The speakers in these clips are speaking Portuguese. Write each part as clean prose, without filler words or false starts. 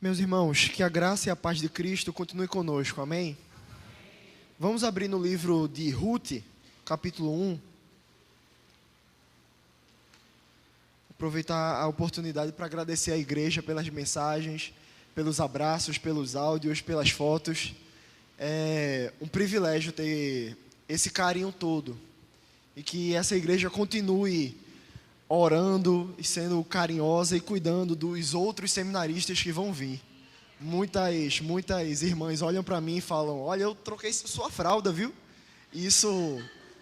Meus irmãos, que a graça e a paz de Cristo continue conosco, amém? Vamos abrir no livro de Ruth, capítulo 1. Aproveitar a oportunidade para agradecer à igreja pelas mensagens, pelos abraços, pelos áudios, pelas fotos. É um privilégio ter esse carinho todo e que essa igreja continue orando e sendo carinhosa e cuidando dos outros seminaristas que vão vir. Muitas irmãs olham para mim e falam: olha, eu troquei sua fralda, viu? Isso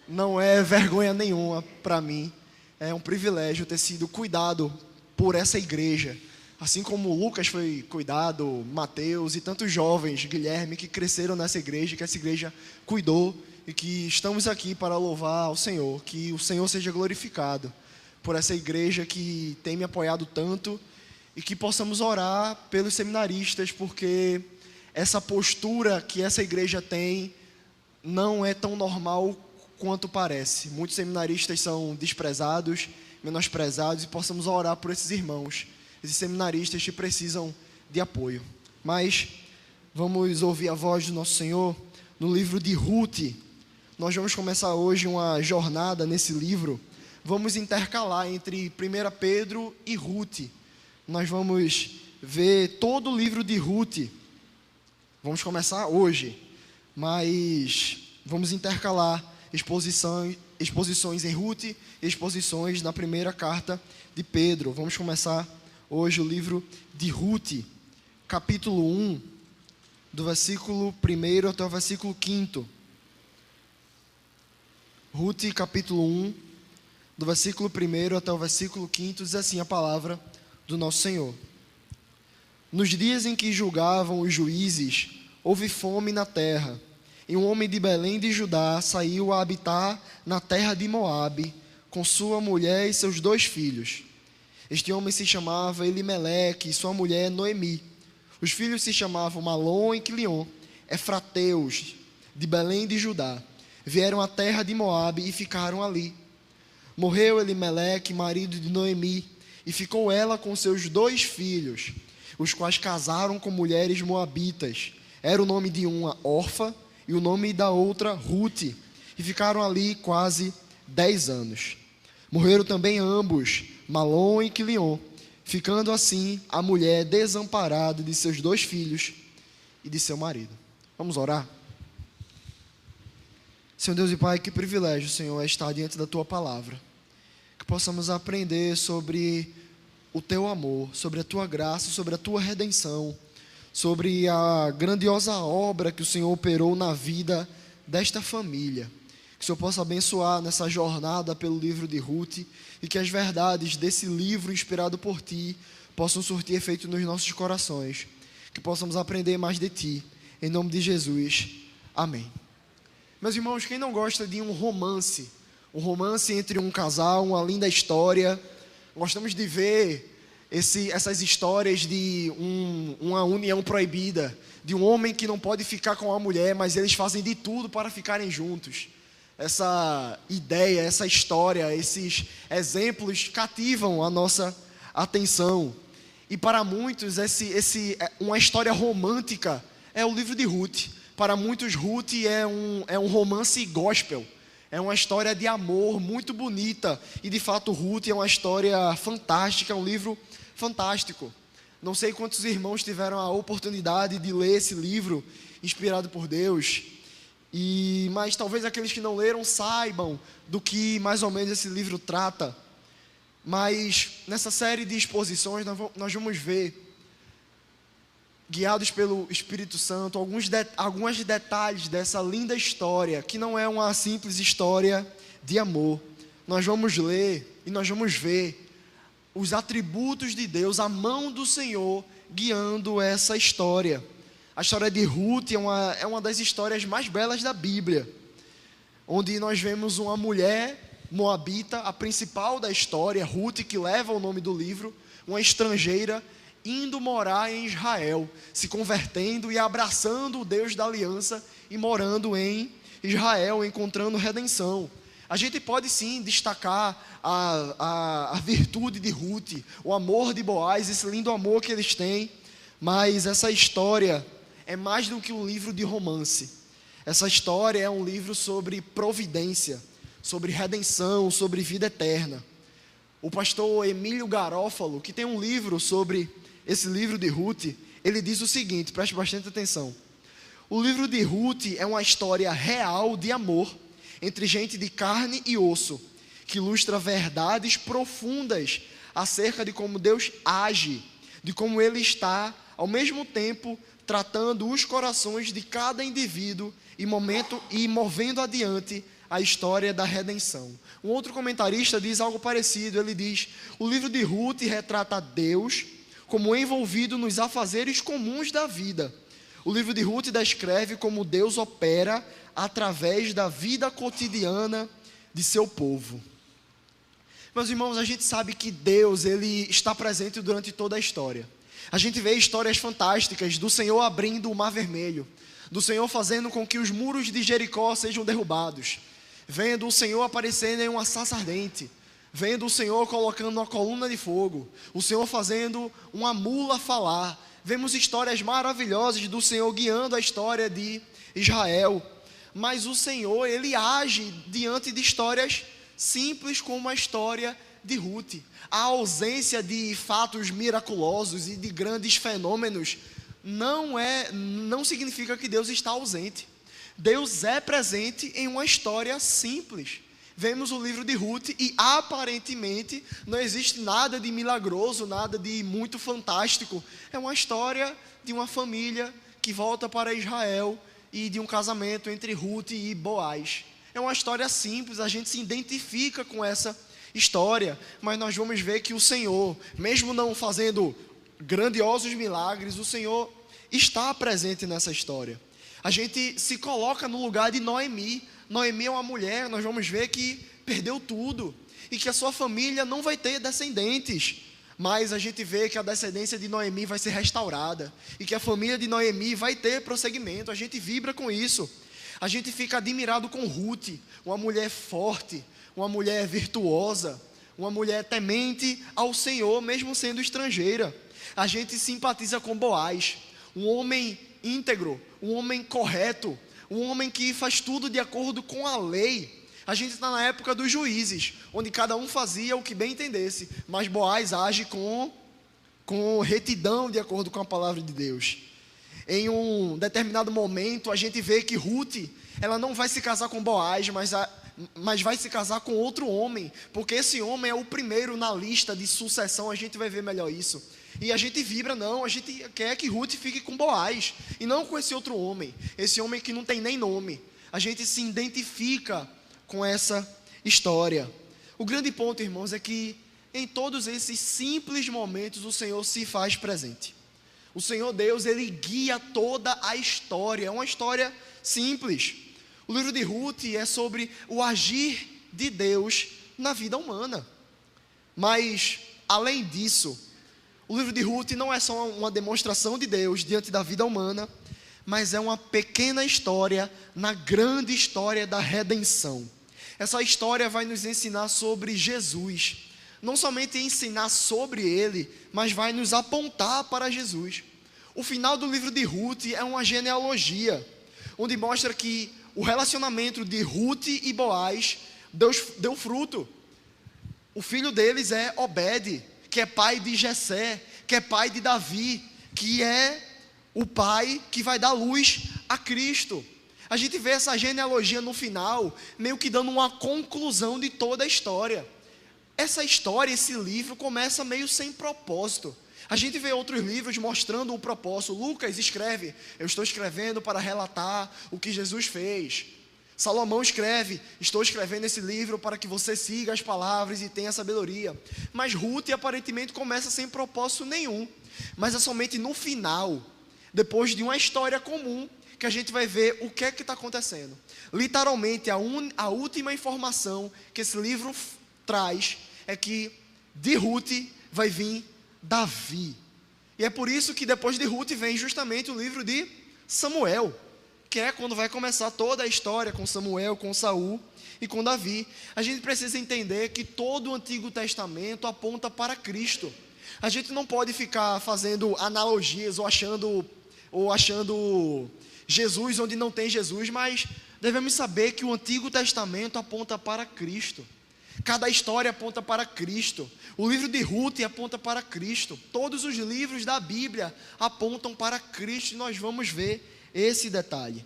não é vergonha nenhuma para mim. É um privilégio ter sido cuidado por essa igreja. Assim como Lucas foi cuidado, Mateus e tantos jovens, Guilherme, que cresceram nessa igreja, que essa igreja cuidou e que estamos aqui para louvar ao Senhor. Que o Senhor seja glorificado por essa igreja que tem me apoiado tanto e que possamos orar pelos seminaristas, porque essa postura que essa igreja tem não é tão normal quanto parece. Muitos seminaristas são desprezados, menosprezados, e possamos orar por esses irmãos, esses seminaristas que precisam de apoio. Mas vamos ouvir a voz do nosso Senhor no livro de Ruth. Nós vamos começar hoje uma jornada nesse livro. Vamos intercalar entre 1 Pedro e Ruth. Nós vamos ver todo o livro de Ruth. Vamos começar hoje, mas vamos intercalar exposições em Ruth e exposições na primeira carta de Pedro. Vamos começar hoje o livro de Ruth, capítulo 1, do versículo 1 até o versículo 5. Ruth, capítulo 1, do versículo 1 até o versículo 5, diz assim a palavra do nosso Senhor. Nos dias em que julgavam os juízes, houve fome na terra, e um homem de Belém de Judá saiu a habitar na terra de Moabe, com sua mulher e seus 2 filhos. Este homem se chamava Elimeleque e sua mulher Noemi. Os filhos se chamavam Malom e Quilion, efrateus, de Belém de Judá. Vieram à terra de Moabe e ficaram ali. Morreu Elimeleque, marido de Noemi, e ficou ela com seus 2 filhos, os quais casaram com mulheres moabitas. Era o nome de uma Orfa e o nome da outra Ruth, e ficaram ali quase 10 anos. Morreram também ambos, Malom e Quilion, ficando assim a mulher desamparada de seus 2 filhos e de seu marido. Vamos orar? Senhor Deus e Pai, que privilégio, Senhor, é estar diante da Tua palavra. Que possamos aprender sobre o Teu amor, sobre a Tua graça, sobre a Tua redenção, sobre a grandiosa obra que o Senhor operou na vida desta família. Que o Senhor possa abençoar nessa jornada pelo livro de Ruth e que as verdades desse livro inspirado por Ti possam surtir efeito nos nossos corações. Que possamos aprender mais de Ti. Em nome de Jesus. Amém. Meus irmãos, quem não gosta de um romance entre um casal, uma linda história? Gostamos de ver essas histórias de uma união proibida, de um homem que não pode ficar com a mulher, mas eles fazem de tudo para ficarem juntos. Essa ideia, essa história, esses exemplos cativam a nossa atenção. E para muitos, uma história romântica é o livro de Ruth. Para muitos, Ruth é um romance gospel. É uma história de amor muito bonita. E de fato, Ruth é uma história fantástica, é um livro fantástico. Não sei quantos irmãos tiveram a oportunidade de ler esse livro inspirado por Deus. Mas talvez aqueles que não leram saibam do que mais ou menos esse livro trata. Mas nessa série de exposições nós vamos ver, guiados pelo Espírito Santo, alguns detalhes dessa linda história, que não é uma simples história de amor. Nós vamos ler e nós vamos ver os atributos de Deus, a mão do Senhor guiando essa história. A história de Ruth é uma das histórias mais belas da Bíblia, onde nós vemos uma mulher moabita, a principal da história, Ruth, que leva o nome do livro, uma estrangeira, indo morar em Israel, se convertendo e abraçando o Deus da aliança e morando em Israel, encontrando redenção. A gente pode sim destacar a virtude de Ruth, o amor de Boaz, esse lindo amor que eles têm, mas essa história é mais do que um livro de romance. Essa história é um livro sobre providência, sobre redenção, sobre vida eterna. O pastor Emílio Garófalo, que tem um livro sobre esse livro de Ruth, ele diz o seguinte, preste bastante atenção. O livro de Ruth é uma história real de amor entre gente de carne e osso, que ilustra verdades profundas acerca de como Deus age, de como Ele está, ao mesmo tempo, tratando os corações de cada indivíduo e movendo adiante a história da redenção. Um outro comentarista diz algo parecido, ele diz: o livro de Ruth retrata Deus como envolvido nos afazeres comuns da vida. O livro de Ruth descreve como Deus opera através da vida cotidiana de seu povo. Meus irmãos, a gente sabe que Deus, Ele está presente durante toda a história. A gente vê histórias fantásticas do Senhor abrindo o Mar Vermelho, do Senhor fazendo com que os muros de Jericó sejam derrubados, vendo o Senhor aparecendo em uma sarça ardente, vendo o Senhor colocando uma coluna de fogo, o Senhor fazendo uma mula falar. Vemos histórias maravilhosas do Senhor guiando a história de Israel. Mas o Senhor, Ele age diante de histórias simples como a história de Ruth. A ausência de fatos miraculosos e de grandes fenômenos não significa que Deus está ausente. Deus é presente em uma história simples. Vemos o livro de Ruth e aparentemente não existe nada de milagroso, nada de muito fantástico. É uma história de uma família que volta para Israel e de um casamento entre Ruth e Boaz. É uma história simples, a gente se identifica com essa história, mas nós vamos ver que o Senhor, mesmo não fazendo grandiosos milagres, o Senhor está presente nessa história. A gente se coloca no lugar de Noemi. Noemi é uma mulher, nós vamos ver que perdeu tudo e que a sua família não vai ter descendentes, mas a gente vê que a descendência de Noemi vai ser restaurada e que a família de Noemi vai ter prosseguimento. A gente vibra com isso. A gente fica admirado com Ruth, uma mulher forte, uma mulher virtuosa, uma mulher temente ao Senhor, mesmo sendo estrangeira. A gente simpatiza com Boaz, um homem íntegro, um homem correto, um homem que faz tudo de acordo com a lei. A gente está na época dos juízes, onde cada um fazia o que bem entendesse, mas Boaz age com retidão de acordo com a palavra de Deus. Em um determinado momento, a gente vê que Ruth, ela não vai se casar com Boaz, mas vai se casar com outro homem, porque esse homem é o primeiro na lista de sucessão. A gente vai ver melhor isso. E a gente vibra, não, a gente quer que Ruth fique com Boaz, e não com esse outro homem, esse homem que não tem nem nome. A gente se identifica com essa história. O grande ponto, irmãos, é que em todos esses simples momentos o Senhor se faz presente. O Senhor Deus, Ele guia toda a história, é uma história simples. O livro de Ruth é sobre o agir de Deus na vida humana. Mas, além disso, o livro de Ruth não é só uma demonstração de Deus diante da vida humana, mas é uma pequena história na grande história da redenção. Essa história vai nos ensinar sobre Jesus. Não somente ensinar sobre Ele, mas vai nos apontar para Jesus. O final do livro de Ruth é uma genealogia, onde mostra que o relacionamento de Ruth e Boaz deu fruto. O filho deles é Obed, que é pai de Jessé, que é pai de Davi, que é o pai que vai dar luz a Cristo. A gente vê essa genealogia no final, meio que dando uma conclusão de toda a história. Essa história, esse livro, começa meio sem propósito. A gente vê outros livros mostrando um propósito. Lucas escreve: eu estou escrevendo para relatar o que Jesus fez. Salomão escreve: estou escrevendo esse livro para que você siga as palavras e tenha sabedoria. Mas Ruth aparentemente começa sem propósito nenhum. Mas é somente no final, depois de uma história comum, que a gente vai ver o que é que está acontecendo. Literalmente, a última informação que esse livro traz é que de Ruth vai vir Davi. E é por isso que depois de Ruth vem justamente o livro de Samuel, que é quando vai começar toda a história com Samuel, com Saul e com Davi. A gente precisa entender que todo o Antigo Testamento aponta para Cristo. A gente não pode ficar fazendo analogias ou achando Jesus onde não tem Jesus, mas devemos saber que o Antigo Testamento aponta para Cristo. Cada história aponta para Cristo. O livro de Ruth aponta para Cristo. Todos os livros da Bíblia apontam para Cristo, e nós vamos ver esse detalhe.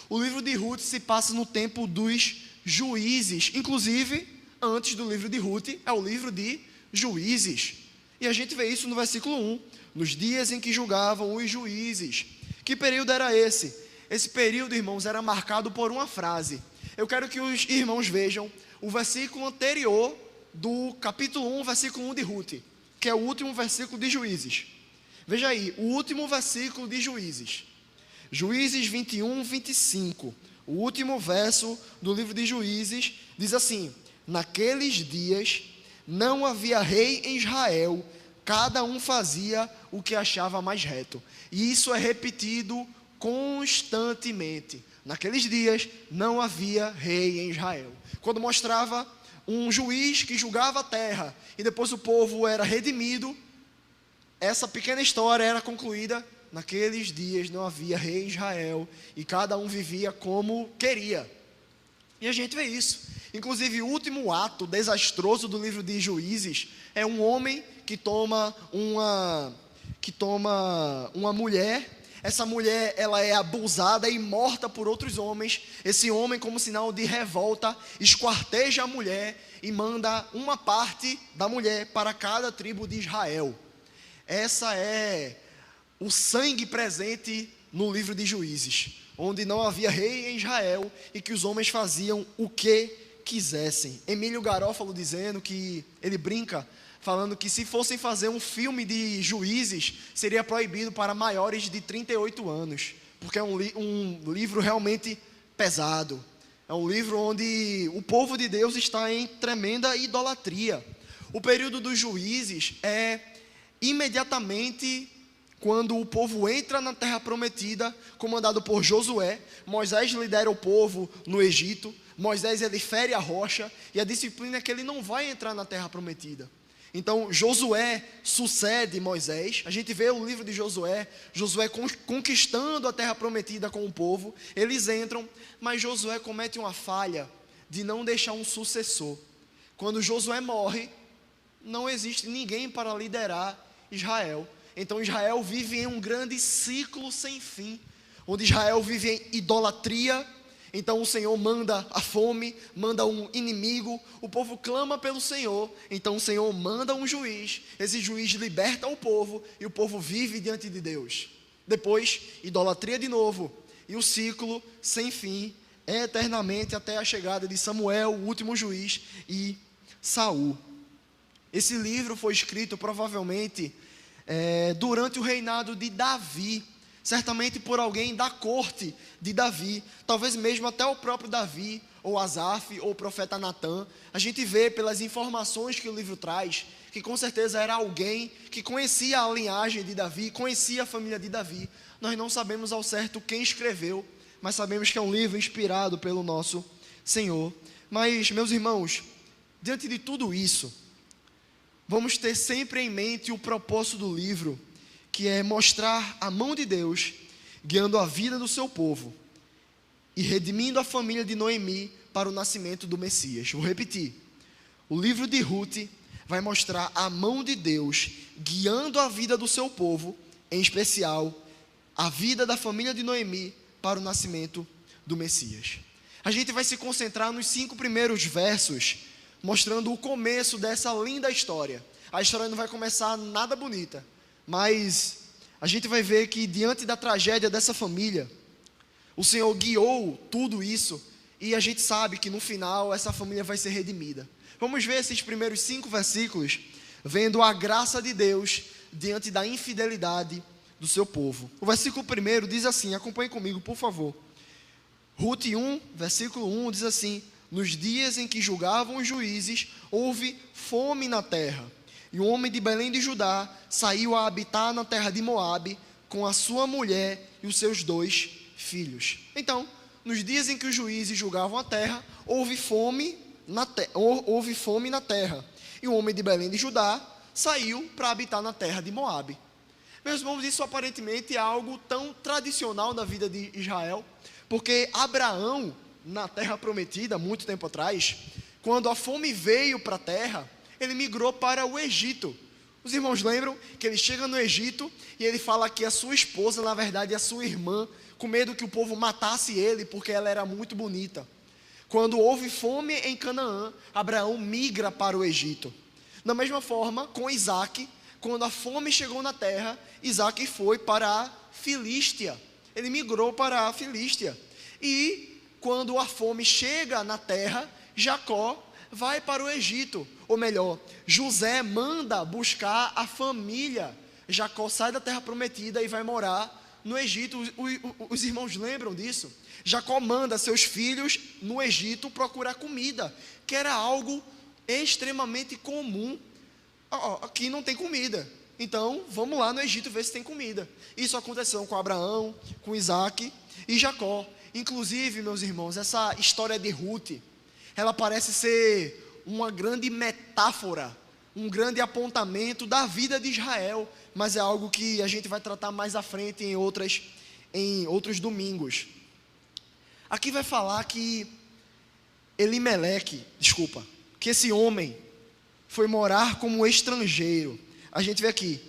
O livro de Ruth se passa no tempo dos juízes. Inclusive, antes do livro de Ruth, é o livro de Juízes. E a gente vê isso no versículo 1. Nos dias em que julgavam os juízes. Que período era esse? Esse período, irmãos, era marcado por uma frase. Eu quero que os irmãos vejam o versículo anterior do capítulo 1, versículo 1 de Ruth, que é o último versículo de Juízes. Veja aí, o último versículo de Juízes. Juízes 21, 25. O último verso do livro de Juízes diz assim: naqueles dias não havia rei em Israel, cada um fazia o que achava mais reto. E isso é repetido constantemente. Naqueles dias não havia rei em Israel. Quando mostrava um juiz que julgava a terra e depois o povo era redimido, essa pequena história era concluída. Naqueles dias não havia rei em Israel e cada um vivia como queria. E a gente vê isso. Inclusive, o último ato desastroso do livro de Juízes é um homem que toma uma mulher. Essa mulher, ela é abusada e morta por outros homens. Esse homem, como sinal de revolta, esquarteja a mulher e manda uma parte da mulher para cada tribo de Israel. Essa é o sangue presente no livro de Juízes, onde não havia rei em Israel e que os homens faziam o que quisessem. Emílio Garófalo dizendo que, ele brinca, falando que se fossem fazer um filme de Juízes, seria proibido para maiores de 38 anos, porque é um livro realmente pesado. É um livro onde o povo de Deus está em tremenda idolatria. O período dos Juízes é imediatamente quando o povo entra na terra prometida, comandado por Josué. Moisés lidera o povo no Egito. Moisés, ele fere a rocha, e a disciplina é que ele não vai entrar na terra prometida. Então Josué sucede Moisés. A gente vê o livro de Josué conquistando a terra prometida com o povo. Eles entram, mas Josué comete uma falha de não deixar um sucessor. Quando Josué morre, não existe ninguém para liderar Israel. Então Israel vive em um grande ciclo sem fim, onde Israel vive em idolatria. Então o Senhor manda a fome, manda um inimigo, o povo clama pelo Senhor, então o Senhor manda um juiz, esse juiz liberta o povo, e o povo vive diante de Deus. Depois, idolatria de novo, e o ciclo sem fim, eternamente, até a chegada de Samuel, o último juiz, e Saul. Esse livro foi escrito provavelmente durante o reinado de Davi, certamente por alguém da corte de Davi, talvez mesmo até o próprio Davi, ou Asaf, ou o profeta Natã. A gente vê pelas informações que o livro traz, que com certeza era alguém que conhecia a linhagem de Davi, conhecia a família de Davi. Nós não sabemos ao certo quem escreveu, mas sabemos que é um livro inspirado pelo nosso Senhor. Mas, meus irmãos, diante de tudo isso, vamos ter sempre em mente o propósito do livro, que é mostrar a mão de Deus guiando a vida do seu povo e redimindo a família de Noemi para o nascimento do Messias. Vou repetir. O livro de Ruth vai mostrar a mão de Deus guiando a vida do seu povo, em especial a vida da família de Noemi para o nascimento do Messias. A gente vai se concentrar nos 5 primeiros versos, mostrando o começo dessa linda história. A história não vai começar nada bonita, mas a gente vai ver que diante da tragédia dessa família, o Senhor guiou tudo isso, e a gente sabe que no final essa família vai ser redimida. Vamos ver esses primeiros 5 versículos, vendo a graça de Deus diante da infidelidade do seu povo. O versículo 1 diz assim, acompanhe comigo, por favor. Ruth 1, versículo 1 diz assim: nos dias em que julgavam os juízes, houve fome na terra. E um homem de Belém de Judá saiu a habitar na terra de Moabe com a sua mulher e os seus 2 filhos. Então, nos dias em que os juízes julgavam a terra, houve fome na terra. E um homem de Belém de Judá saiu para habitar na terra de Moabe. Meus irmãos, isso aparentemente é algo tão tradicional na vida de Israel, porque Abraão, na terra prometida, muito tempo atrás, quando a fome veio para a terra, ele migrou para o Egito. Os irmãos lembram que ele chega no Egito e ele fala que a sua esposa, na verdade, é a sua irmã, com medo que o povo matasse ele, porque ela era muito bonita. Quando houve fome em Canaã, Abraão migra para o Egito. Da mesma forma, com Isaac, quando a fome chegou na terra, Isaac foi para a Filístia. Ele migrou para a Filístia. E quando a fome chega na terra, Jacó vai para o Egito. Ou melhor, José manda buscar a família. Jacó sai da terra prometida e vai morar no Egito. Os irmãos lembram disso? Jacó manda seus filhos no Egito procurar comida, que era algo extremamente comum. Aqui não tem comida, então vamos lá no Egito ver se tem comida. Isso aconteceu com Abraão, com Isaac e Jacó. Inclusive, meus irmãos, essa história de Ruth, ela parece ser uma grande metáfora, um grande apontamento da vida de Israel, mas é algo que a gente vai tratar mais à frente em outros domingos. Aqui vai falar que que esse homem foi morar como estrangeiro. A gente vê aqui,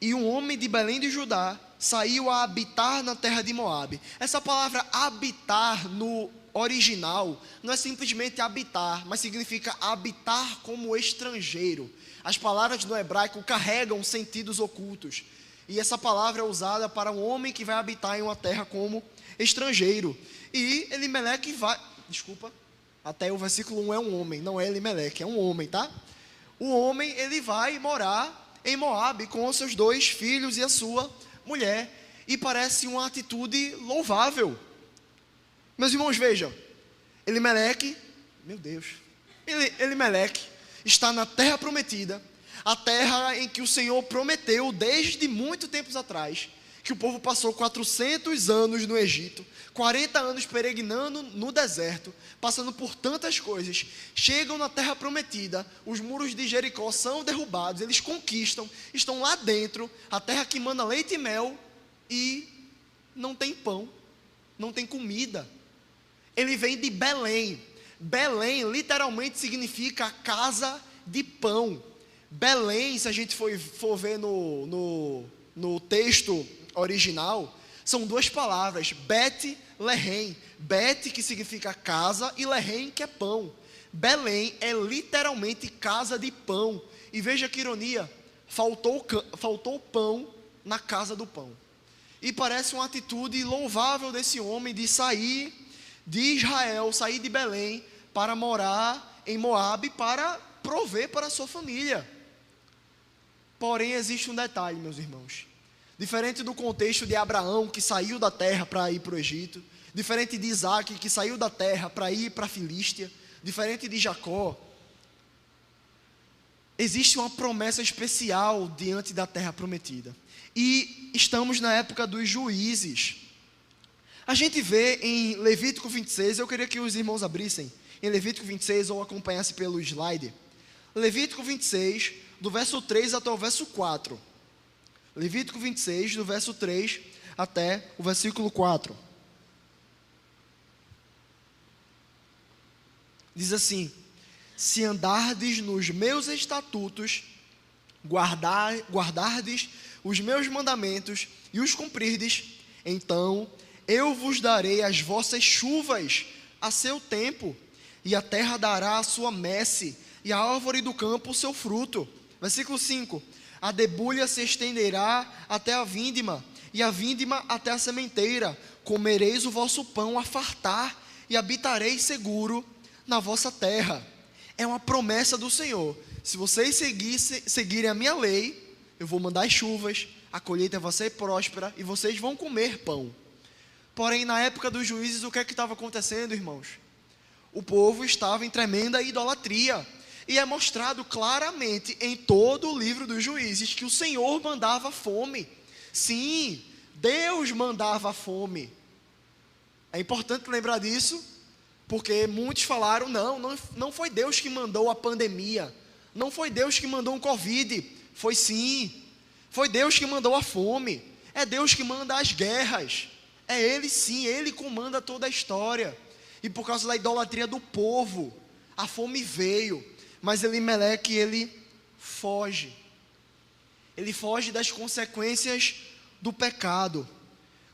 e um homem de Belém de Judá saiu a habitar na terra de Moabe. Essa palavra habitar no original não é simplesmente habitar, mas significa habitar como estrangeiro. As palavras no hebraico carregam sentidos ocultos, e essa palavra é usada para um homem que vai habitar em uma terra como estrangeiro. E Elimeleque vai, até o versículo 1 é um homem, não é Elimeleque, é um homem, tá? O homem, ele vai morar em Moabe com os seus 2 filhos e a sua mulher, e parece uma atitude louvável. Meus irmãos, vejam, Elimeleque está na terra prometida, a terra em que o Senhor prometeu desde muito tempos atrás, que o povo passou 400 anos no Egito, 40 anos peregrinando no deserto, passando por tantas coisas, chegam na terra prometida, os muros de Jericó são derrubados, eles conquistam, estão lá dentro, a terra que manda leite e mel, e não tem pão, não tem comida. Ele vem de Belém. Belém literalmente significa casa de pão. Belém, se a gente for ver no texto original, são 2 palavras, Bet Lehem. Bet, que significa casa, e Lehem, que é pão. Belém é literalmente casa de pão. E veja que ironia, faltou pão na casa do pão. E parece uma atitude louvável desse homem de sair de Israel, sair de Belém, para morar em Moabe, para prover para a sua família. Porém, existe um detalhe, meus irmãos. Diferente do contexto de Abraão, que saiu da terra para ir para o Egito, diferente de Isaac, que saiu da terra para ir para a Filístia, diferente de Jacó, existe uma promessa especial diante da terra prometida. E estamos na época dos juízes. A gente vê em Levítico 26, eu queria que os irmãos abrissem em Levítico 26 ou acompanhassem pelo slide. Levítico 26, do verso 3 até o verso 4. Levítico 26, do verso 3 até o versículo 4. Diz assim: se andardes nos meus estatutos, guardardes os meus mandamentos e os cumprirdes, então eu vos darei as vossas chuvas a seu tempo, e a terra dará a sua messe, e a árvore do campo o seu fruto. Versículo 5: a debulha se estenderá até a vindima, e a vindima até a sementeira. Comereis o vosso pão a fartar, e habitareis seguro na vossa terra. É uma promessa do Senhor. Se vocês seguirem a minha lei, eu vou mandar as chuvas, a colheita vai ser próspera, e vocês vão comer pão. Porém, na época dos juízes, o que é que estava acontecendo, irmãos? O povo estava em tremenda idolatria. E é mostrado claramente em todo o livro dos juízes que o Senhor mandava fome. Sim, Deus mandava fome. É importante lembrar disso, porque muitos falaram, não foi Deus que mandou a pandemia. Não foi Deus que mandou um Covid, foi sim. Foi Deus que mandou a fome, é Deus que manda as guerras. É Ele sim, Ele comanda toda a história. E por causa da idolatria do povo, a fome veio. Mas Elimeleque, ele foge. Ele foge das consequências do pecado.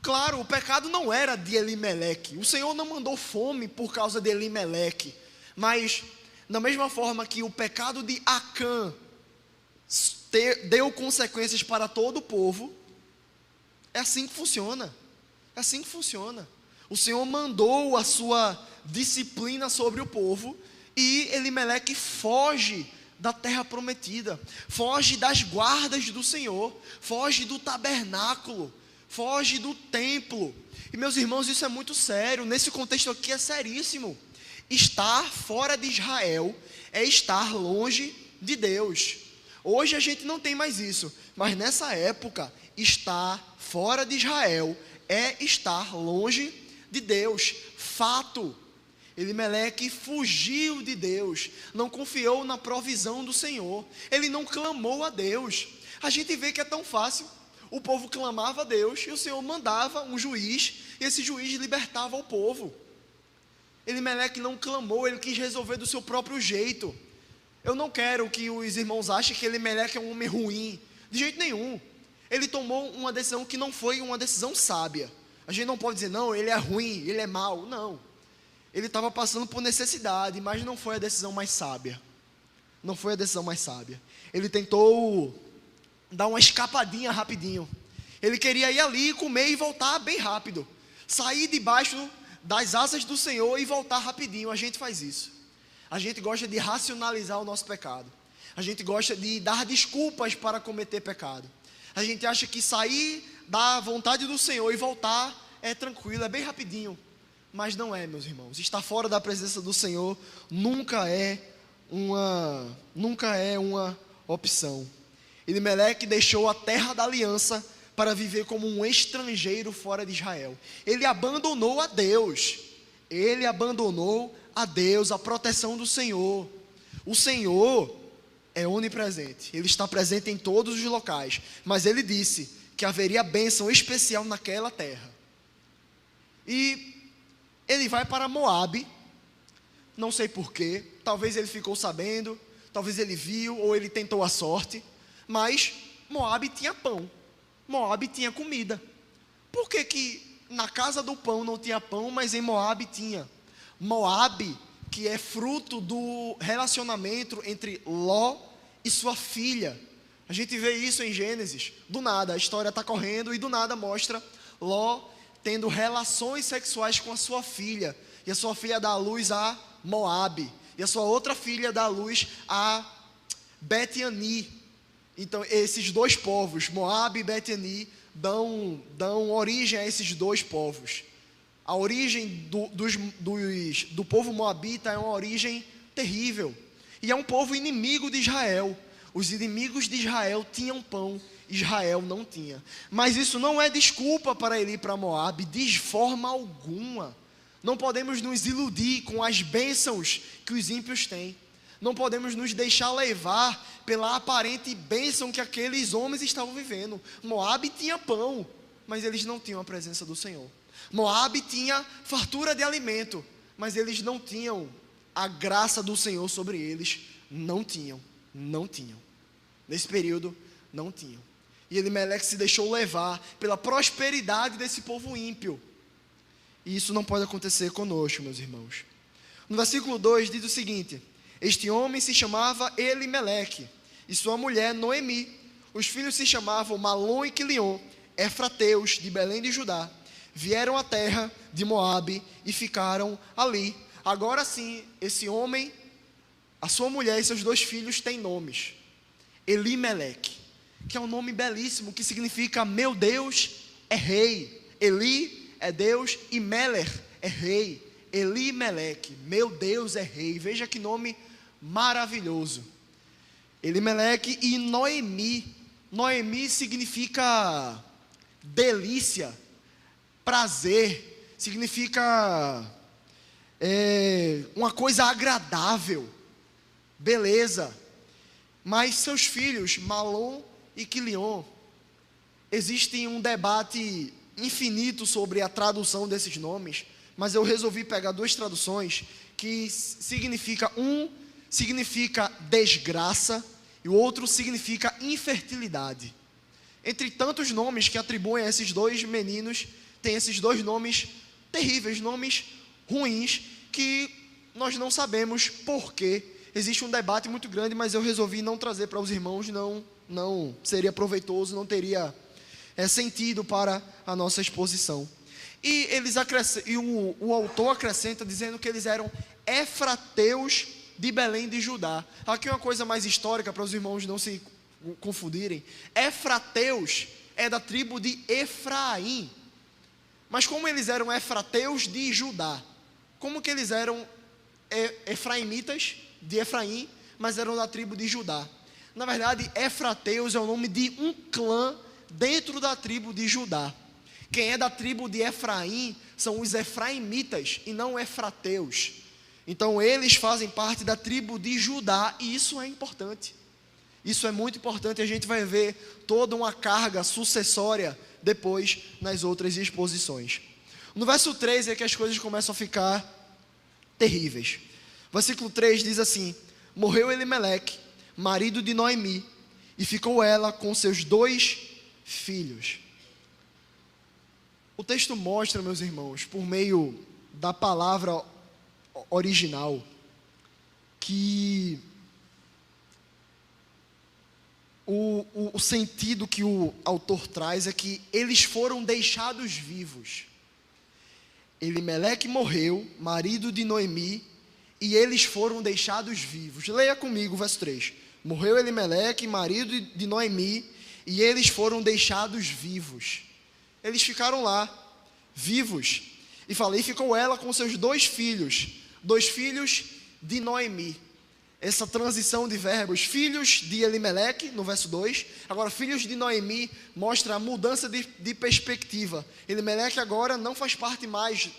Claro, o pecado não era de Elimeleque. O Senhor não mandou fome por causa de Elimeleque. Mas, da mesma forma que o pecado de Acã deu consequências para todo o povo, é assim que funciona. É assim que funciona. O Senhor mandou a sua disciplina sobre o povo e Elimeleque foge da terra prometida, foge das guardas do Senhor, foge do tabernáculo, foge do templo. E meus irmãos, isso é muito sério. Nesse contexto aqui é seríssimo. Estar fora de Israel é estar longe de Deus. Hoje a gente não tem mais isso, mas nessa época, estar fora de Israel é estar longe de Deus. Fato. Elimeleque fugiu de Deus, não confiou na provisão do Senhor, ele não clamou a Deus. A gente vê que é tão fácil. O povo clamava a Deus e o Senhor mandava um juiz, e esse juiz libertava o povo. Elimeleque não clamou, ele quis resolver do seu próprio jeito. Eu não quero que os irmãos achem que Elimeleque é um homem ruim, de jeito nenhum. Ele tomou uma decisão que não foi uma decisão sábia. A gente não pode dizer, não, ele é ruim, ele é mau. Não. Ele estava passando por necessidade, mas não foi a decisão mais sábia. Não foi a decisão mais sábia. Ele tentou dar uma escapadinha rapidinho. Ele queria ir ali, comer e voltar bem rápido. Sair debaixo das asas do Senhor e voltar rapidinho. A gente faz isso. A gente gosta de racionalizar o nosso pecado. A gente gosta de dar desculpas para cometer pecado. A gente acha que sair da vontade do Senhor e voltar é tranquilo, é bem rapidinho. Mas não é, meus irmãos. Estar fora da presença do Senhor nunca é uma opção. Elimeleque deixou a terra da aliança para viver como um estrangeiro fora de Israel. Ele abandonou a Deus. Ele abandonou a Deus, a proteção do Senhor. O Senhor é onipresente. Ele está presente em todos os locais. Mas ele disse que haveria bênção especial naquela terra. E ele vai para Moabe, não sei porquê, talvez ele ficou sabendo, talvez ele viu, ou ele tentou a sorte, mas Moabe tinha pão, Moabe tinha comida. Por que na casa do pão não tinha pão, mas em Moabe tinha? Moabe, que é fruto do relacionamento entre Ló e sua filha. A gente vê isso em Gênesis, do nada, a história está correndo e do nada mostra Ló tendo relações sexuais com a sua filha, e a sua filha dá à luz a Moabe, e a sua outra filha dá à luz a Bet-Ani. Então esses dois povos, Moabe e Bet-Ani, dão origem a esses dois povos. A origem do povo moabita é uma origem terrível, e é um povo inimigo de Israel. Os inimigos de Israel tinham pão, Israel não tinha. Mas isso não é desculpa para ele ir para Moabe, de forma alguma. Não podemos nos iludir com as bênçãos que os ímpios têm. Não podemos nos deixar levar pela aparente bênção que aqueles homens estavam vivendo. Moabe tinha pão, mas eles não tinham a presença do Senhor. Moabe tinha fartura de alimento, mas eles não tinham a graça do Senhor sobre eles. Não tinham. Nesse período, não tinham. E Elimeleque se deixou levar pela prosperidade desse povo ímpio. E isso não pode acontecer conosco, meus irmãos. No versículo 2 diz o seguinte: este homem se chamava Elimeleque, e sua mulher Noemi. Os filhos se chamavam Malom e Quilion, efrateus de Belém de Judá. Vieram à terra de Moabe e ficaram ali. Agora sim, esse homem, a sua mulher e seus dois filhos têm nomes. Elimeleque, que é um nome belíssimo, que significa meu Deus é rei. Eli é Deus e Meler é rei. Elimeleque, meu Deus é rei. Veja que nome maravilhoso. Elimeleque e Noemi. Noemi significa delícia, prazer, significa uma coisa agradável, beleza. Mas seus filhos, Malom e Quilion, existe um debate infinito sobre a tradução desses nomes, mas eu resolvi pegar duas traduções que significa desgraça e o outro significa infertilidade. Entre tantos nomes que atribuem a esses dois meninos, tem esses dois nomes terríveis, nomes ruins, que nós não sabemos porquê. Existe um debate muito grande, mas eu resolvi não trazer para os irmãos, não seria proveitoso, não teria sentido para a nossa exposição. E o autor acrescenta dizendo que eles eram efrateus de Belém de Judá. Aqui uma coisa mais histórica para os irmãos não se confundirem. Efrateus é da tribo de Efraim. Mas como eles eram efrateus de Judá? Como que eles eram efraimitas de Efraim, mas eram da tribo de Judá? Na verdade, efrateus é o nome de um clã dentro da tribo de Judá. Quem é da tribo de Efraim são os efraimitas e não efrateus. Então eles fazem parte da tribo de Judá e isso é importante. Isso é muito importante, a gente vai ver toda uma carga sucessória depois nas outras exposições. No verso 3 é que as coisas começam a ficar terríveis. Versículo 3 diz assim: morreu Elimeleque, marido de Noemi, e ficou ela com seus 2 filhos. O texto mostra, meus irmãos, por meio da palavra original, que o sentido que o autor traz é que eles foram deixados vivos. Elimeleque morreu, marido de Noemi, e eles foram deixados vivos. Leia comigo o verso 3. Morreu Elimeleque, marido de Noemi, e eles foram deixados vivos. Eles ficaram lá, vivos. E falei, ficou ela com seus 2 filhos de Noemi. Essa transição de verbos, filhos de Elimeleque, no verso 2, agora filhos de Noemi, mostra a mudança de perspectiva. Elimeleque agora não faz parte mais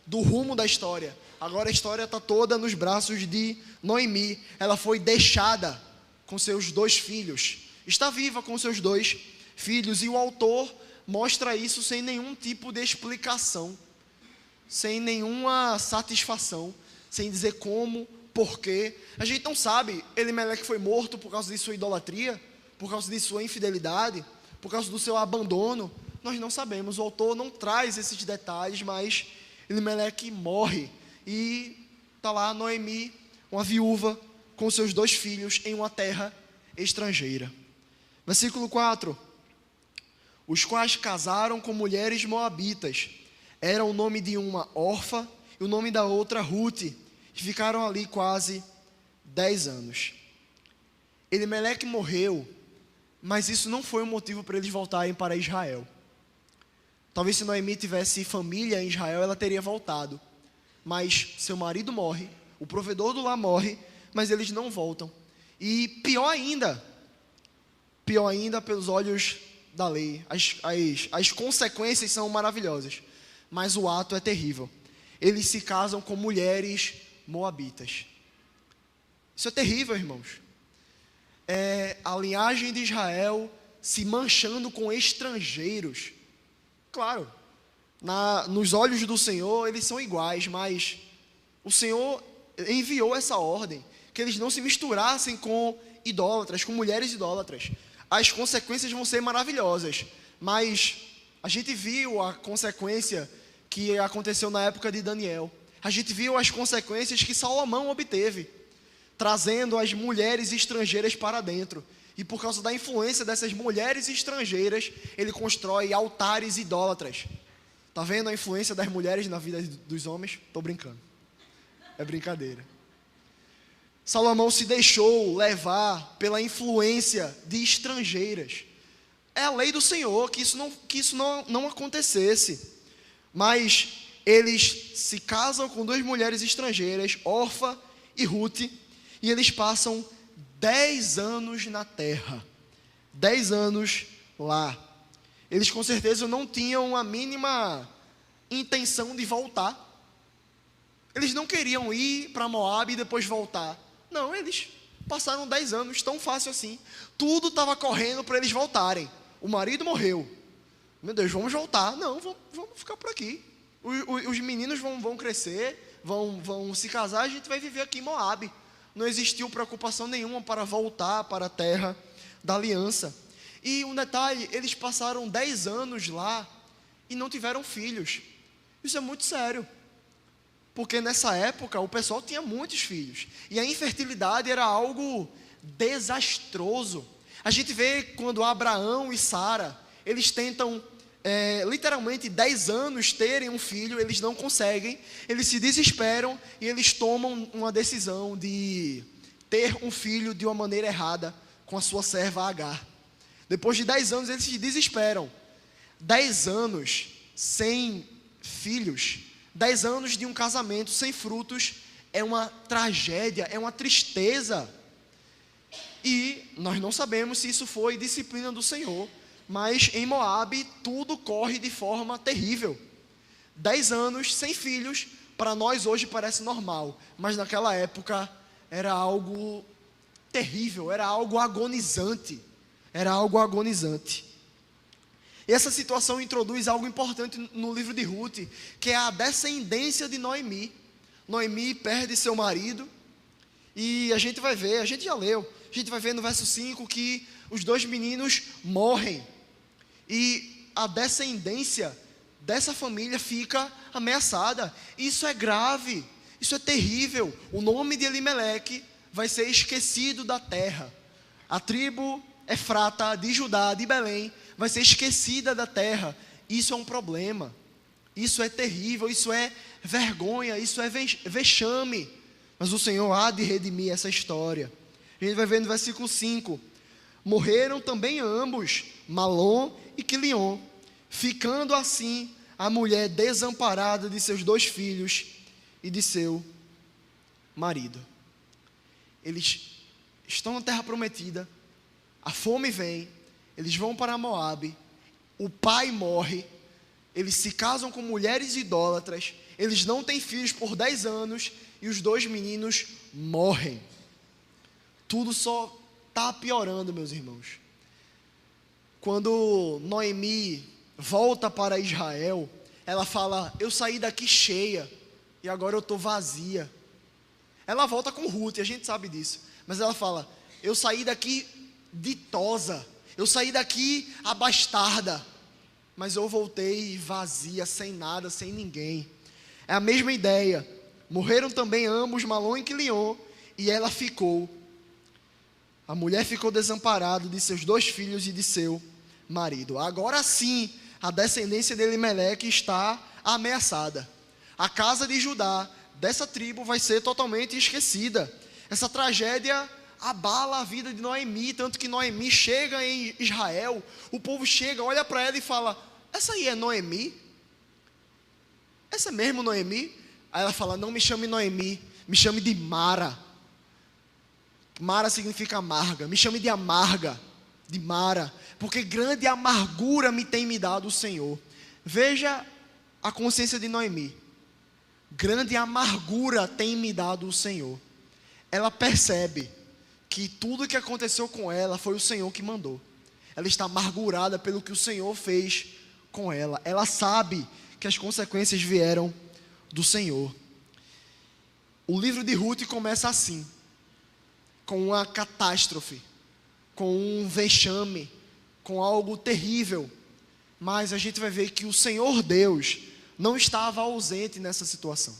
do rumo da história. Agora a história está toda nos braços de Noemi. Ela foi deixada com seus 2 filhos. Está viva com seus 2 filhos. E o autor mostra isso sem nenhum tipo de explicação, sem nenhuma satisfação, sem dizer como, porquê. A gente não sabe, Elimeleque foi morto por causa de sua idolatria, por causa de sua infidelidade, por causa do seu abandono. Nós não sabemos, o autor não traz esses detalhes, mas Elimeleque morre. E está lá Noemi, uma viúva, com seus 2 filhos em uma terra estrangeira. Versículo 4. Os quais casaram com mulheres moabitas. Era o nome de uma Orfa e o nome da outra Rute. E ficaram ali quase 10 anos. Elimeleque morreu, mas isso não foi um motivo para eles voltarem para Israel. Talvez se Noemi tivesse família em Israel, ela teria voltado. Mas seu marido morre, o provedor do lar morre, mas eles não voltam. E pior ainda pelos olhos da lei, as consequências são maravilhosas, mas o ato é terrível. Eles se casam com mulheres moabitas. Isso é terrível, irmãos. É a linhagem de Israel se manchando com estrangeiros. Claro, nos olhos do Senhor eles são iguais, mas o Senhor enviou essa ordem, que eles não se misturassem com idólatras, com mulheres idólatras. As consequências vão ser maravilhosas, mas a gente viu a consequência que aconteceu na época de Daniel. A gente viu as consequências que Salomão obteve, trazendo as mulheres estrangeiras para dentro. E por causa da influência dessas mulheres estrangeiras, ele constrói altares idólatras. Está vendo a influência das mulheres na vida dos homens? Estou brincando. É brincadeira. Salomão se deixou levar pela influência de estrangeiras. É a lei do Senhor que isso não acontecesse. Mas eles se casam com 2 mulheres estrangeiras, Orfa e Rute, e eles passam 10 anos na terra. 10 anos lá. Eles com certeza não tinham a mínima intenção de voltar. Eles não queriam ir para Moabe e depois voltar. Não, eles Passaram 10 anos, tão fácil assim. Tudo estava correndo para eles voltarem. O marido morreu. Meu Deus, vamos voltar. Não, vamos ficar por aqui. Os meninos vão crescer, vão se casar, a gente vai viver aqui em Moabe. Não existiu preocupação nenhuma para voltar para a terra da aliança. E um detalhe, eles passaram 10 anos lá e não tiveram filhos. Isso é muito sério. Porque nessa época o pessoal tinha muitos filhos. E a infertilidade era algo desastroso. A gente vê quando Abraão e Sara, eles tentam literalmente 10 anos terem um filho, eles não conseguem, eles se desesperam e eles tomam uma decisão de ter um filho de uma maneira errada com a sua serva Agar. Depois de 10 anos eles se desesperam. 10 anos sem filhos, 10 anos de um casamento sem frutos é uma tragédia, é uma tristeza. E nós não sabemos se isso foi disciplina do Senhor, mas em Moabe tudo corre de forma terrível. 10 anos sem filhos, para nós hoje parece normal, mas naquela época era algo terrível, era algo agonizante. Era algo agonizante. E essa situação introduz algo importante no livro de Ruth, que é a descendência de Noemi. Noemi perde seu marido, e a gente vai ver, a gente já leu, a gente vai ver no verso 5 que os 2 meninos morrem. E a descendência dessa família fica ameaçada. Isso é grave, isso é terrível. O nome de Elimeleque vai ser esquecido da terra. A tribo Efrata, de Judá, de Belém, vai ser esquecida da terra. Isso é um problema. Isso é terrível, isso é vergonha, isso é vexame. Mas o Senhor há de redimir essa história. A gente vai ver no versículo 5. Morreram também ambos, Malom e Quilion, ficando assim a mulher desamparada de seus 2 filhos e de seu marido. Eles estão na terra prometida, a fome vem, eles vão para Moabe, o pai morre, eles se casam com mulheres idólatras, eles não têm filhos por 10 anos e os 2 meninos morrem. Tudo só está piorando, meus irmãos. Quando Noemi volta para Israel, ela fala: eu saí daqui cheia e agora eu estou vazia. Ela volta com Ruth, a gente sabe disso, mas ela fala: eu saí daqui ditosa, eu saí daqui abastarda, mas eu voltei vazia, sem nada, sem ninguém. É a mesma ideia. Morreram também ambos, Malom e Quilion, e ela ficou. A mulher ficou desamparada de seus 2 filhos e de seu marido. Agora sim, a descendência de Elimeleque está ameaçada. A casa de Judá, dessa tribo, vai ser totalmente esquecida. Essa tragédia abala a vida de Noemi, tanto que Noemi chega em Israel, o povo chega, olha para ela e fala: essa aí é Noemi? Essa é mesmo Noemi? Aí ela fala: não me chame Noemi, me chame de Mara. Mara significa amarga, me chame de amarga, de Mara, porque grande amargura me tem me dado o Senhor. Veja a consciência de Noemi: grande amargura tem me dado o Senhor. Ela percebe que tudo que aconteceu com ela foi o Senhor que mandou. Ela está amargurada pelo que o Senhor fez com ela. Ela sabe que as consequências vieram do Senhor. O livro de Ruth começa assim, com uma catástrofe, com um vexame, com algo terrível. Mas a gente vai ver que o Senhor Deus não estava ausente nessa situação.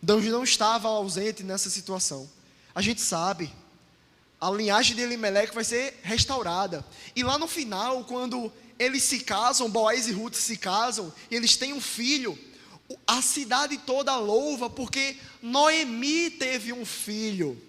Deus não estava ausente nessa situação. A gente sabe, a linhagem de Elimeleque vai ser restaurada. E lá no final, quando eles se casam, Boaz e Ruth se casam, e eles têm um filho, a cidade toda louva, porque Noemi teve um filho.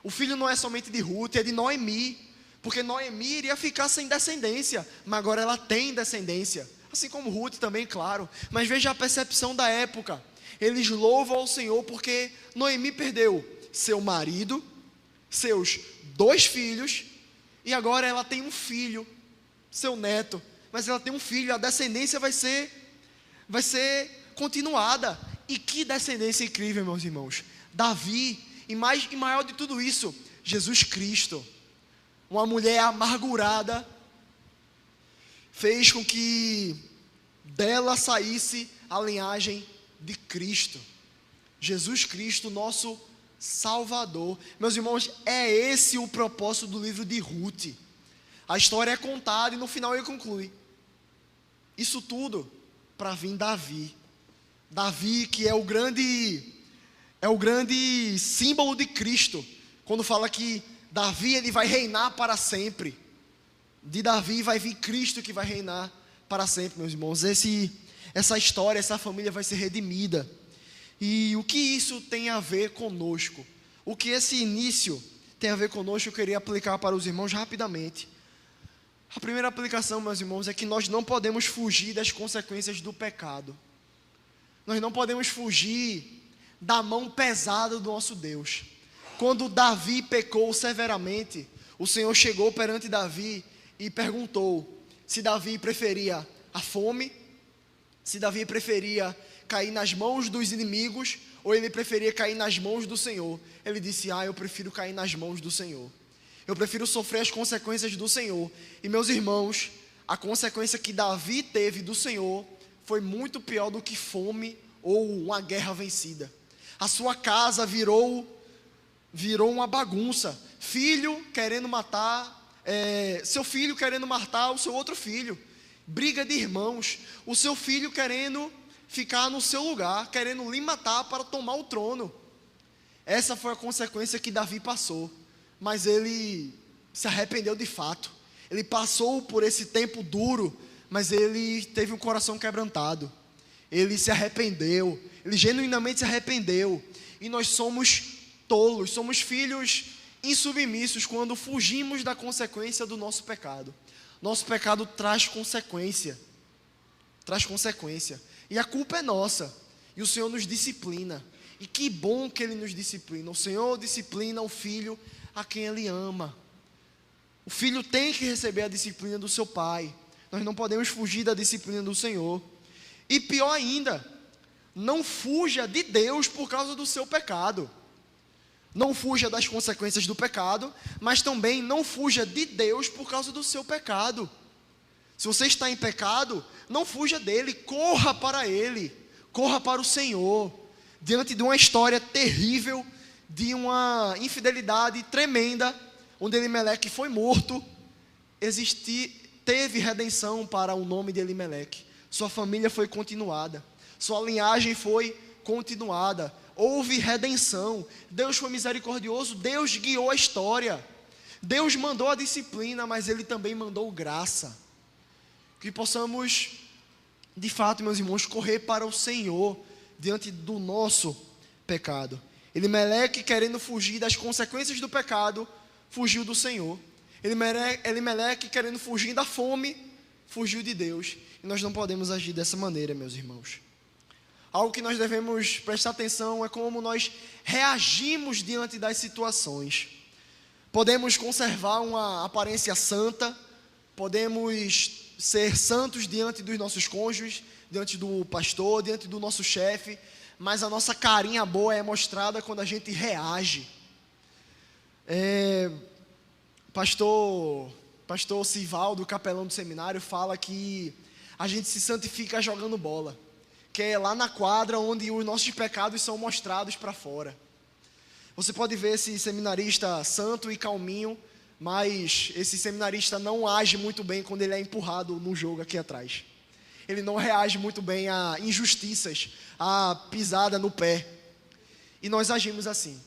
O filho não é somente de Ruth, é de Noemi, porque Noemi iria ficar sem descendência, mas agora ela tem descendência, assim como Ruth também, claro. Mas veja a percepção da época. Eles louvam ao Senhor porque Noemi perdeu seu marido, seus 2 filhos, e agora ela tem um filho, seu neto, mas ela tem um filho, a descendência vai ser continuada. E que descendência incrível, meus irmãos. Davi, e maior de tudo isso, Jesus Cristo, uma mulher amargurada, fez com que dela saísse a linhagem de Cristo. Jesus Cristo, nosso Salvador. Meus irmãos, é esse o propósito do livro de Ruth. A história é contada e no final ele conclui. Isso tudo para vir Davi. Davi, que é o grande símbolo de Cristo. Quando fala que Davi ele vai reinar para sempre. De Davi vai vir Cristo que vai reinar para sempre, meus irmãos. Essa história, essa família vai ser redimida. E o que isso tem a ver conosco? O que esse início tem a ver conosco, eu queria aplicar para os irmãos rapidamente. A primeira aplicação, meus irmãos, é que nós não podemos fugir das consequências do pecado. Nós não podemos fugir da mão pesada do nosso Deus. Quando Davi pecou severamente, o Senhor chegou perante Davi e perguntou se Davi preferia a fome, se Davi preferia cair nas mãos dos inimigos, ou ele preferia cair nas mãos do Senhor. Ele disse: eu prefiro cair nas mãos do Senhor. Eu prefiro sofrer as consequências do Senhor. E meus irmãos, a consequência que Davi teve do Senhor foi muito pior do que fome ou uma guerra vencida. A sua casa virou uma bagunça. Filho querendo matar, seu filho querendo matar o seu outro filho. Briga de irmãos. O seu filho querendo ficar no seu lugar, querendo lhe matar para tomar o trono. Essa foi a consequência que Davi passou. Mas ele se arrependeu de fato. Ele passou por esse tempo duro, mas ele teve um coração quebrantado. Ele se arrependeu, ele genuinamente se arrependeu. E nós somos tolos, somos filhos insubmissos quando fugimos da consequência do nosso pecado. Nosso pecado traz consequência. E a culpa é nossa. E o Senhor nos disciplina. E que bom que Ele nos disciplina. O Senhor disciplina o filho a quem Ele ama. O filho tem que receber a disciplina do seu pai. Nós não podemos fugir da disciplina do Senhor. E pior ainda, não fuja de Deus por causa do seu pecado. Não fuja das consequências do pecado, mas também não fuja de Deus por causa do seu pecado. Se você está em pecado, não fuja dele, corra para ele, corra para o Senhor. Diante de uma história terrível, de uma infidelidade tremenda, onde Elimeleque foi morto, teve redenção para o nome de Elimeleque. Sua família foi continuada, sua linhagem foi continuada, houve redenção. Deus foi misericordioso, Deus guiou a história, Deus mandou a disciplina, mas Ele também mandou graça. Que possamos, de fato, meus irmãos, correr para o Senhor diante do nosso pecado. Elimeleque, querendo fugir das consequências do pecado, fugiu do Senhor. Elimeleque, querendo fugir da fome, fugiu de Deus. E nós não podemos agir dessa maneira, meus irmãos. Algo que nós devemos prestar atenção é como nós reagimos diante das situações. Podemos conservar uma aparência santa, podemos ser santos diante dos nossos cônjuges, diante do pastor, diante do nosso chefe, mas a nossa carinha boa é mostrada quando a gente reage. Pastor Sivaldo, capelão do seminário, fala que a gente se santifica jogando bola, que é lá na quadra onde os nossos pecados são mostrados para fora. Você pode ver esse seminarista santo e calminho, mas esse seminarista não age muito bem quando ele é empurrado no jogo aqui atrás. Ele não reage muito bem a injustiças, a pisada no pé. E nós agimos assim.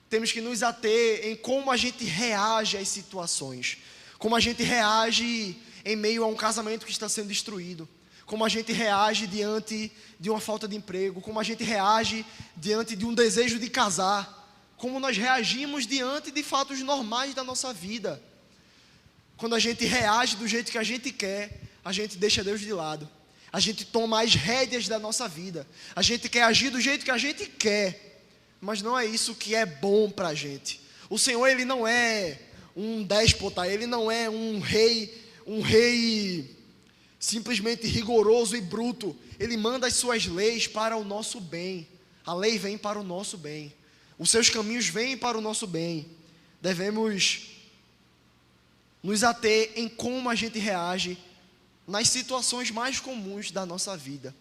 Temos que nos ater em como a gente reage às situações. Como a gente reage em meio a um casamento que está sendo destruído. Como a gente reage diante de uma falta de emprego. Como a gente reage diante de um desejo de casar. Como nós reagimos diante de fatos normais da nossa vida. Quando a gente reage do jeito que a gente quer, a gente deixa Deus de lado. A gente toma as rédeas da nossa vida. A gente quer agir do jeito que a gente quer, mas não é isso que é bom para a gente. O Senhor, Ele não é um déspota, Ele não é um rei simplesmente rigoroso e bruto. Ele manda as suas leis para o nosso bem. A lei vem para o nosso bem. Os seus caminhos vêm para o nosso bem. devemos nos ater em como a gente reage nas situações mais comuns da nossa vida.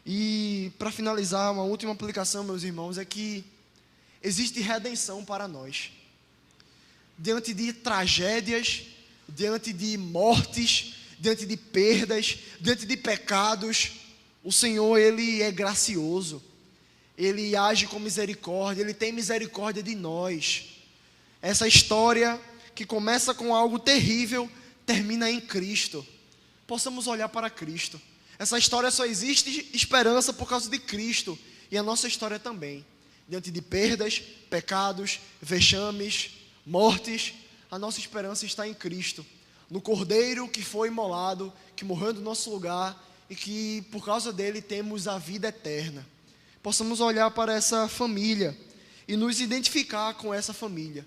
E, para finalizar, uma última aplicação, meus irmãos, é que existe redenção para nós. Diante de tragédias, diante de mortes, diante de perdas, diante de pecados, o Senhor, Ele é gracioso. Ele age com misericórdia, Ele tem misericórdia de nós. Essa história que começa com algo terrível, termina em Cristo. Possamos olhar para Cristo. Essa história só existe esperança por causa de Cristo. E a nossa história também. Diante de perdas, pecados, vexames, mortes, a nossa esperança está em Cristo. No Cordeiro que foi imolado, que morreu no nosso lugar e que por causa dele temos a vida eterna. Possamos olhar para essa família e nos identificar com essa família.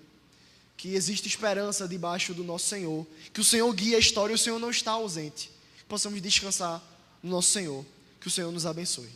Que existe esperança debaixo do nosso Senhor. Que o Senhor guia a história e o Senhor não está ausente. Que possamos descansar no nosso Senhor. Que o Senhor nos abençoe.